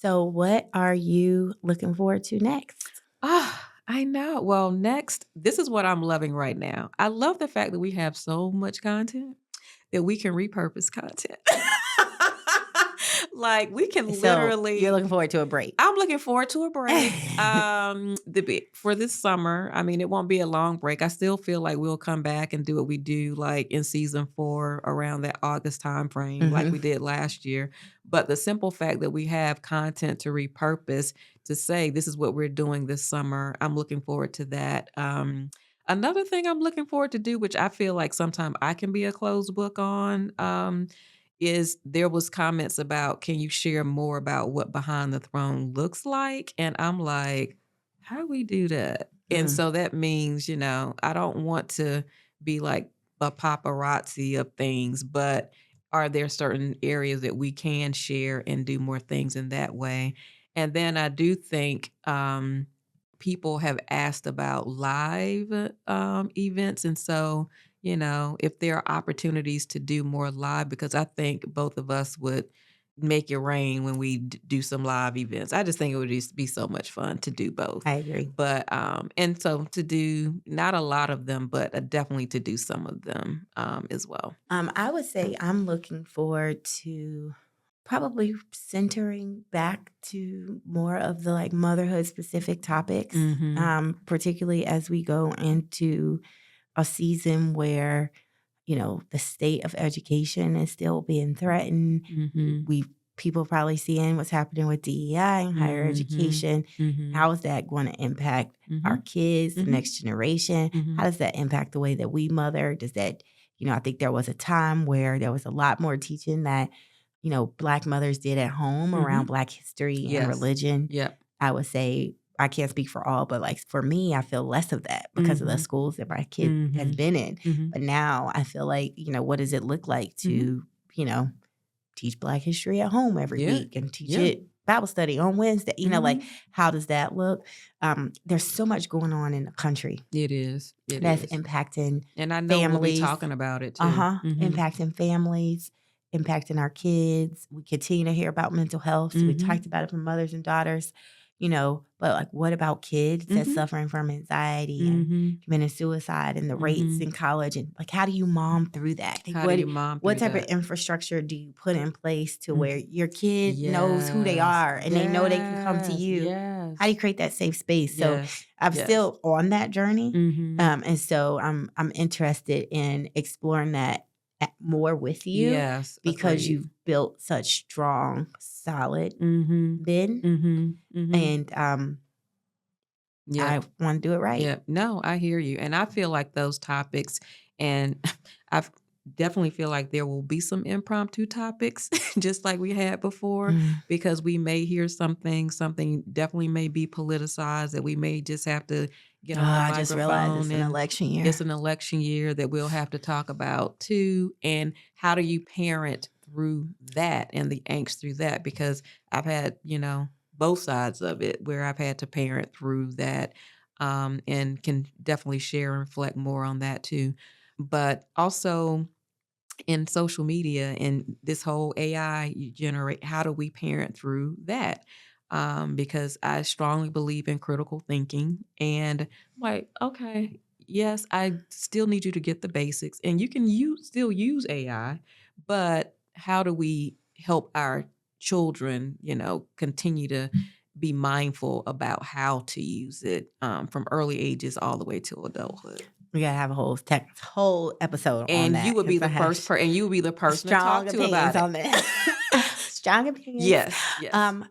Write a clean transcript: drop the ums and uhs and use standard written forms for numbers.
So what are you looking forward to next? I know. Well, next, this is what I'm loving right now. I love the fact that we have so much content that we can repurpose content. Like we can So you're literally looking forward to a break. I'm looking forward to a break. For this summer, I mean, it won't be a long break. I still feel like we'll come back and do what we do like in season 4 around that August time frame, like we did last year. But the simple fact that we have content to repurpose to say this is what we're doing this summer, I'm looking forward to that. Another thing I'm looking forward to do, which I feel like sometimes I can be a closed book on, is there was comments about, can you share more about what Behind the Throne looks like? And I'm like, how do we do that? And so that means, I don't want to be like a paparazzi of things, but are there certain areas that we can share and do more things in that way? And then I do think people have asked about live events. And so, if there are opportunities to do more live, because I think both of us would make it rain when we do some live events. I just think it would just be so much fun to do both. I agree. But, and so to do not a lot of them, but definitely to do some of them as well. I would say I'm looking forward to probably centering back to more of the like motherhood specific topics, particularly as we go into a season where, the state of education is still being threatened. People probably seeing what's happening with DEI and higher education. How is that going to impact our kids, the next generation? How does that impact the way that we mother? Does that, I think there was a time where there was a lot more teaching that, Black mothers did at home around Black history and religion. Yep. I would say, I can't speak for all, but like for me, I feel less of that because of the schools that my kid has been in. But now I feel like, what does it look like to, teach Black history at home every week and teach it Bible study on Wednesday? Like how does that look? There's so much going on in the country. It is. That's impacting and I know families. We'll be talking about it too. Impacting families, impacting our kids. We continue to hear about mental health. So we talked about it for mothers and daughters. But like, what about kids that's suffering from anxiety and committing suicide and the rates in college? And like, how do you mom through that? Like, what type of infrastructure do you put in place to where your kid knows who they are and they know they can come to you? Yes. How do you create that safe space? So I'm still on that journey. And so I'm interested in exploring that more with you. Yes. Because you've built such strong, solid then. And I want to do it right. Yeah. No, I hear you. And I feel like those topics, and I definitely feel like there will be some impromptu topics, just like we had before, because we may hear something definitely may be politicized that we may just have to get on the microphone. I just realized it's an election year. It's an election year that we'll have to talk about too. And how do you parent through that and the angst through that? Because I've had, both sides of it where I've had to parent through that, and can definitely share and reflect more on that too. But also in social media and this whole AI you generate, how do we parent through that? Because I strongly believe in critical thinking, and I'm like, okay, yes, I still need you to get the basics, and you can still use AI, but how do we help our children, continue to be mindful about how to use it from early ages all the way to adulthood? We gotta have a whole episode and on that. You would be the first person to talk to about it. On that. Strong opinions. Yes.